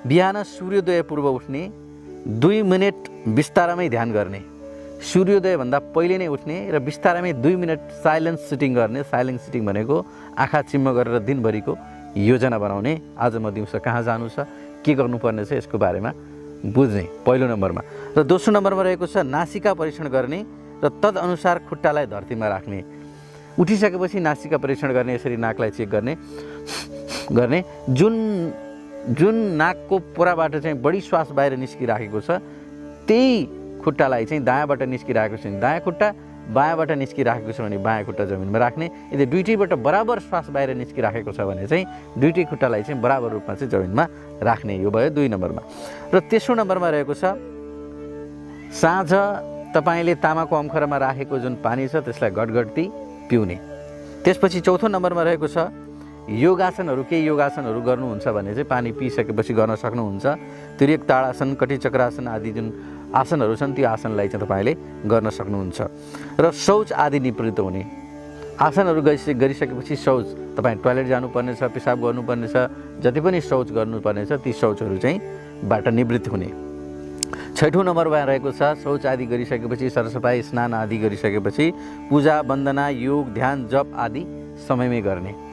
बिहान सूर्योदय पूर्व उठ्ने, 2 मिनेट बिस्तारामै ध्यान गर्ने, सूर्योदयभन्दा पहिले नै उठ्ने र बिस्तारामै 2 मिनेट साइलेन्स सिटिङ गर्ने। साइलेन्स सिटिङ भनेको आँखा चिम्म गरेर दिनभरिको योजना बनाउने। आज म दिउँसो कहाँ जानु छ, के गर्नुपर्ने छ, यसको बारेमा बुझ्ने पहिलो नम्बरमा। र दोस्रो नम्बरमा रहेको छ नासिका परीक्षण गर्ने र तदअनुसार खुट्टालाई धरतीमा राख्ने। उठिसकेपछि नासिका परीक्षण गर्ने, यसरी नाकलाई चेक गर्ने। जुन नाकको पोराबाट चाहिँ बढी श्वास बाहिर निस्किराखेको छ त्यही खुट्टालाई चाहिँ दायाँबाट निस्किरहेको छ भने दायाँ खुट्टा, बायाँबाट निस्किराखेको छ भने बायाँ खुट्टा जमिनमा राख्ने। यदि दुईटैबाट बराबर श्वास बाहिर निस्किराखेको छ भने चाहिँ दुईटै खुट्टालाई चाहिँ बराबर रूपमा चाहिँ जमिनमा राख्ने। यो भयो 2 नम्बरमा। र तेस्रो नम्बरमा रहेको छ साँझ तपाईँले तामाको अम्खरामा राखेको जुन पानी छ त्यसलाई गटगटी पिउने। त्यसपछि चौथो नम्बरमा रहेको छ योगासनहरू। केही योगासनहरू गर्नुहुन्छ भने चाहिँ पानी पिइसकेपछि गर्न सक्नुहुन्छ। तिर्यक ताडासन, कटी चक्रासन आदि जुन आसनहरू छन् त्यो आसनलाई चाहिँ तपाईँले गर्न सक्नुहुन्छ। र शौच आदि निवृत्त हुने। आसनहरू गरिसकेपछि शौच, तपाईँ टोयलेट जानुपर्ने छ, पिसाब गर्नुपर्ने छ, जति पनि शौच गर्नुपर्ने छ ती शौचहरू चाहिँ बाट निवृत्त हुने। छैठौँ नम्बरमा रहेको छ शौच आदि गरिसकेपछि, सरसफाइ, स्नान आदि गरिसकेपछि पूजा, वन्दना, योग, ध्यान, जप आदि समयमै गर्ने।